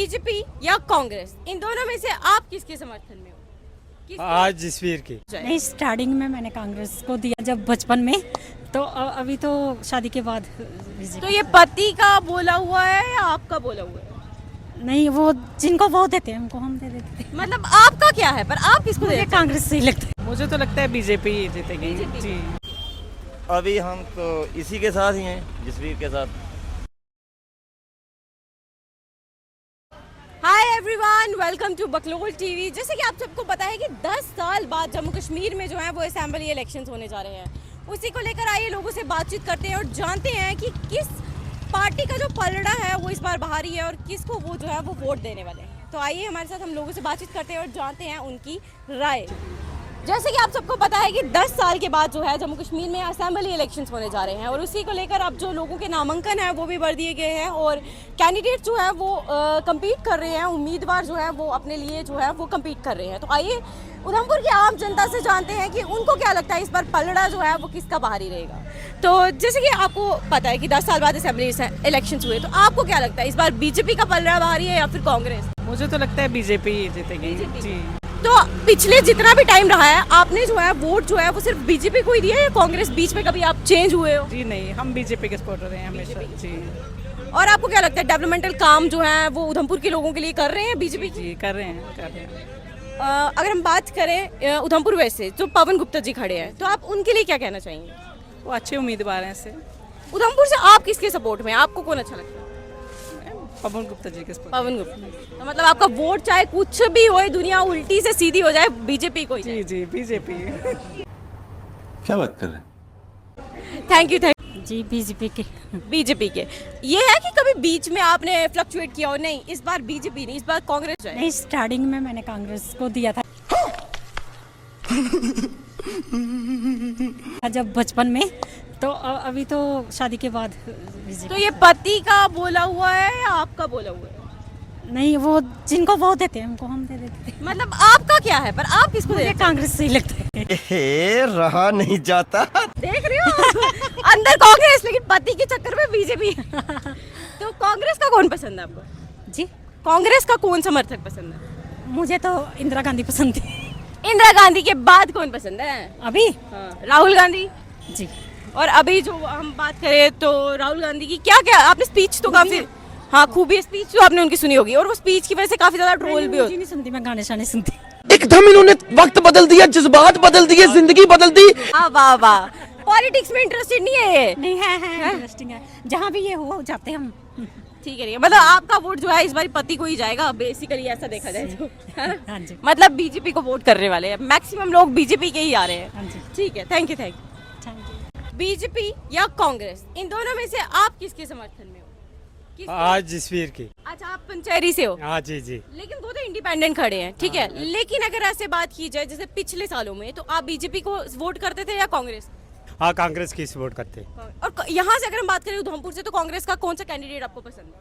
BJP या कांग्रेस, इन दोनों में से आप किसके समर्थन में हो? आज जसवीर की। नहीं, स्टार्टिंग में मैंने कांग्रेस को दिया जब बचपन में, तो अभी तो शादी के बाद तो ये पति का बोला हुआ है या आपका बोला हुआ है? नहीं, वो जिनको वो देते हैं हमको हम दे देते हैं। मतलब आपका क्या है, पर आप किसको मुझे देते हैं? कांग्रेस सही लगता है। मुझे तो लगता है बीजेपी जीतेगी जी। अभी हम तो इसी के साथ ही हैं, जसवीर के साथ। हाय एवरीवन, वेलकम टू बकलोल टीवी। जैसे कि आप सबको पता है कि 10 साल बाद जम्मू कश्मीर में जो है वो असेंबली इलेक्शंस होने जा रहे हैं। उसी को लेकर आइए लोगों से बातचीत करते हैं और जानते हैं कि किस पार्टी का जो पलड़ा है वो इस बार भारी है और किसको वो जो है वो वोट देने वाले हैं। तो आइए हमारे साथ हम लोगों से बातचीत करते हैं और जानते हैं उनकी राय। जैसे कि आप सबको पता है कि 10 साल के बाद जो है जम्मू कश्मीर में असेंबली इलेक्शंस होने जा रहे हैं और उसी को लेकर अब जो लोगों के नामांकन है वो भी भर दिए गए हैं और कैंडिडेट जो है वो कम्पीट कर रहे हैं, उम्मीदवार जो है वो अपने लिए जो है वो कम्पीट कर रहे हैं। तो आइए उधमपुर की आम जनता से जानते हैं कि उनको क्या लगता है इस बार पलड़ा जो है वो किसका भारी रहेगा। तो जैसे कि आपको पता है कि 10 साल बाद असेंबली इलेक्शंस हुए, तो आपको क्या लगता है इस बार बीजेपी का पलड़ा भारी है या फिर कांग्रेस? मुझे तो लगता है बीजेपी जीतेगी जी। तो पिछले जितना भी टाइम रहा है आपने जो है वोट जो है वो सिर्फ बीजेपी को ही दिया है या कांग्रेस बीच में कभी आप चेंज हुए हो? जी नहीं, हम बीजेपी के सपोर्टर हैं हमेशा जी। और आपको क्या लगता है डेवलपमेंटल काम जो है वो उधमपुर के लोगों के लिए कर रहे हैं बीजेपी? जी कर रहे हैं। अगर हम बात करें उधमपुर वैसे जो पवन गुप्ता जी खड़े हैं, तो आप उनके लिए क्या कहना चाहेंगे? वो अच्छे उम्मीदवार हैं ऐसे। उधमपुर से आप किसके सपोर्ट में, आपको कौन अच्छा लगता है? पवन गुप्ता जी के सपोर्ट। पवन गुप्ता। तो मतलब आपका वोट चाहे कुछ भी हो, दुनिया उल्टी से सीधी हो जाए, बीजेपी को ही जी जी बीजेपी। क्या बात कर रहे हैं? थैंक यू जी, बीजेपी के। बीजेपी के। ये है कि कभी बीच में आपने फ्लक्चुएट किया हो? नहीं, इस बार बीजेपी नहीं, इस बार कांग्रेस है। नहीं, स्टार्टिंग में मैंने कांग्रेस को दिया था जब बचपन में, तो अभी तो शादी के बाद तो ये पति का बोला हुआ है या आपका बोला हुआ है? नहीं, वो जिनको वो देते हैं हमको हम दे देते हैं। मतलब आपका क्या है, पर आप किसको मुझे देते हैं? कांग्रेस सही लगता है। रहा नहीं जाता। देख रहे हो अंदर कांग्रेस लेकिन पति के चक्कर में बीजेपी। तो कांग्रेस का कौन पसंद है आपको? जी, कांग्रेस का कौन समर्थक पसंद है? मुझे तो इंदिरा गांधी पसंद थी। इंदिरा गांधी के बाद कौन पसंद है? अभी राहुल गांधी जी। और अभी जो हम बात करें तो राहुल गांधी की क्या क्या आपने स्पीच तो काफी, हाँ खूबी स्पीच तो आपने उनकी सुनी होगी और वो स्पीच की वजह से काफी ज्यादा ट्रोल भी होता नहीं सुनती, मैं गाने शाने सुनती। एकदम इन्होंने वक्त बदल दिया, जज्बात बदल दिए, जिंदगी बदल दी। है। वाह वाह, पॉलिटिक्स में इंटरेस्टेड नहीं है ये? नहीं है इंटरेस्टिंग है, जहाँ भी ये हो जाते हैं हम। ठीक है, मतलब आपका वोट जो है इस बार पति को ही जाएगा बेसिकली, ऐसा देखा जाए तो। हाँ जी। मतलब बीजेपी को वोट करने वाले हैं, मैक्सिमम लोग बीजेपी के ही आ रहे हैं। हाँ जी। ठीक है, थैंक यू। बीजेपी या कांग्रेस, इन दोनों में से आप किसके समर्थन में हो? आज जसवीर की। अच्छा, आप पंचेरी से हो? हाँ जी जी। लेकिन वो तो इंडिपेंडेंट खड़े हैं, ठीक है। लेकिन अगर ऐसे बात की जाए जैसे पिछले सालों में, तो आप बीजेपी को वोट करते थे या कांग्रेस? हाँ, कांग्रेस की सपोर्ट करते। और यहाँ से अगर हम बात करें उधमपुर से, तो कांग्रेस का कौन सा कैंडिडेट आपको पसंद है,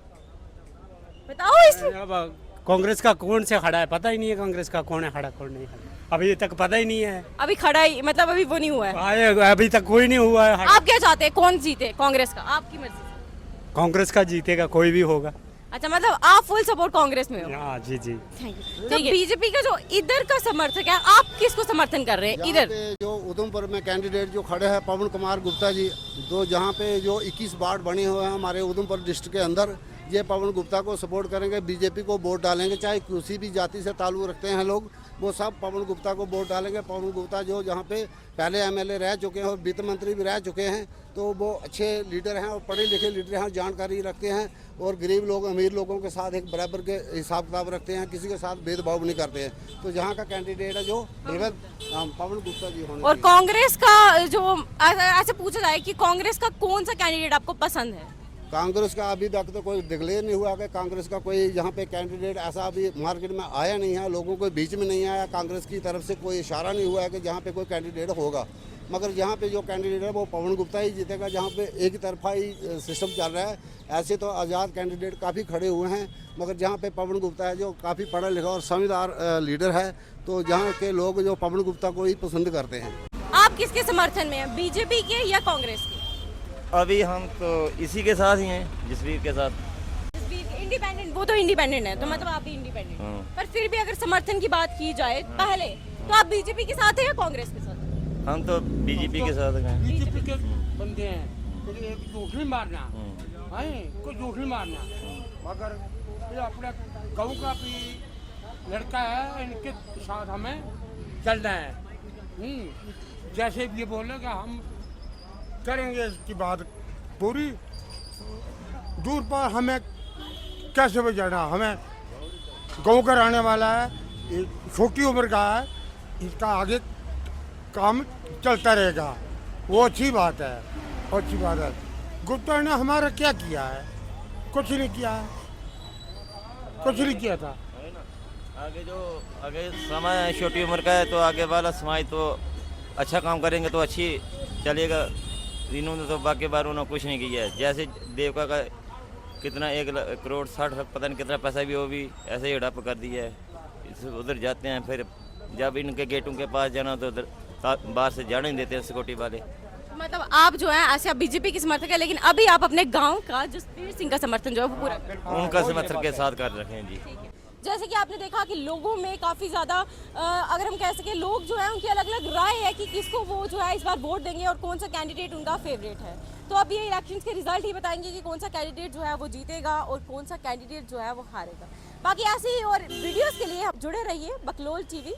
बताओ इसमें। अब कांग्रेस का कौन से खड़ा है पता ही नहीं है, कांग्रेस का कौन है खड़ा कौन नहीं खड़ा अभी तक पता ही नहीं है। अभी खड़ा ही मतलब अभी वो नहीं हुआ है। अभी तक कोई नहीं हुआ है। आप क्या चाहते हैं, कौन जीते? कांग्रेस का, आपकी मर्जी से? कांग्रेस का जीतेगा, कोई भी होगा। अच्छा, मतलब आप फुल सपोर्ट कांग्रेस में हो? हाँ जी जी। तो बीजेपी का जो इधर का समर्थक है, आप किसको समर्थन कर रहे हैं इधर? पे जो उधमपुर में कैंडिडेट जो खड़े हैं पवन कुमार गुप्ता जी, तो जहाँ पे जो 21 वार्ड बने हुए हैं हमारे उधमपुर डिस्ट्रिक्ट के अंदर, ये पवन गुप्ता को सपोर्ट करेंगे, बीजेपी को वोट डालेंगे। चाहे किसी भी जाति से ताल्लुक़ रखते हैं लोग, वो सब पवन गुप्ता को वोट डालेंगे। पवन गुप्ता जो जहाँ पे पहले एमएलए रह चुके हैं और वित्त मंत्री भी रह चुके हैं, तो वो अच्छे लीडर हैं और पढ़े लिखे लीडर हैं, जानकारी रखते हैं और गरीब लोग अमीर लोगों के साथ एक बराबर के हिसाब किताब रखते हैं, किसी के साथ भेदभाव नहीं करते हैं। तो जहाँ का कैंडिडेट है जो पवन गुप्ता जी होने। और कांग्रेस का जो ऐसे पूछा जाए कि कांग्रेस का कौन सा कैंडिडेट आपको पसंद है? कांग्रेस का अभी तक तो कोई डिक्लेयर नहीं हुआ कि कांग्रेस का कोई यहाँ पे कैंडिडेट ऐसा अभी मार्केट में आया नहीं है, लोगों के बीच में नहीं आया। कांग्रेस की तरफ से कोई इशारा नहीं हुआ है कि जहाँ पे कोई कैंडिडेट होगा, मगर यहाँ पे जो कैंडिडेट है वो पवन गुप्ता ही जीतेगा, जहाँ पे एक तरफा ही सिस्टम चल रहा है। ऐसे तो आज़ाद कैंडिडेट काफ़ी खड़े हुए हैं, मगर जहाँ पे पवन गुप्ता है जो काफ़ी पढ़ा लिखा और समझदार लीडर है, तो जहाँ के लोग जो पवन गुप्ता को ही पसंद करते हैं। आप किसके समर्थन में हैं, बीजेपी के या कांग्रेस के? अभी हम तो इसी के साथ ही हैं, जसवीर के साथ। इंडिपेंडेंट वो तो इंडिपेंडेंट है, तो मतलब आप भी इंडिपेंडेंट। हाँ। पर फिर भी अगर समर्थन की बात की जाए पहले, तो आप बीजेपी के साथ हैं या कांग्रेस के साथ? हम तो बीजेपी के साथ हैं। बीजेपी के बंदे हैं, तो एक झूठ नहीं मारना है, कोई झूठ नहीं मारना, मगर ये अपने गाँव का भी लड़का है, इनके साथ हमें चलना है। जैसे भी ये बोलेगा हम करेंगे इसकी बात पूरी। दूर पर हमें कैसे बचाना, हमें गाँव का रहने वाला है, ये छोटी उम्र का है, इसका आगे काम चलता रहेगा, वो अच्छी बात है, अच्छी बात है। गुप्ता ने हमारा क्या किया है? कुछ नहीं किया है, कुछ नहीं किया था। आगे समय छोटी उम्र का है, तो आगे वाला समाज तो अच्छा काम करेंगे तो अच्छी चलेगा। इन्होंने तो बाकी बारों ने कुछ नहीं किया है। जैसे देवका का कितना 1 करोड़ 60 लाख पता नहीं कितना पैसा भी वो भी ऐसे ही हड़प कर दिया है। उधर जाते हैं, फिर जब इनके गेटों के पास जाना तो उधर बाहर से जाने नहीं देते हैं सिक्योरिटी वाले। मतलब आप जो है ऐसे आप बीजेपी के समर्थक है, लेकिन अभी आप अपने गांव का जसबीर सिंह का समर्थन जो है वो पूरा कर रहे हैं। उनका समर्थन के साथ कर रखे हैं जी। जैसे कि आपने देखा कि लोगों में काफ़ी ज़्यादा अगर हम कह सकें, लोग जो है उनकी अलग अलग राय है कि किसको वो जो है इस बार वोट देंगे और कौन सा कैंडिडेट उनका फेवरेट है। तो अब ये इलेक्शंस के रिजल्ट ही बताएंगे कि कौन सा कैंडिडेट जो है वो जीतेगा और कौन सा कैंडिडेट जो है वो हारेगा। बाकी ऐसे ही और वीडियोस के लिए आप जुड़े रहिए बकलोल टीवी।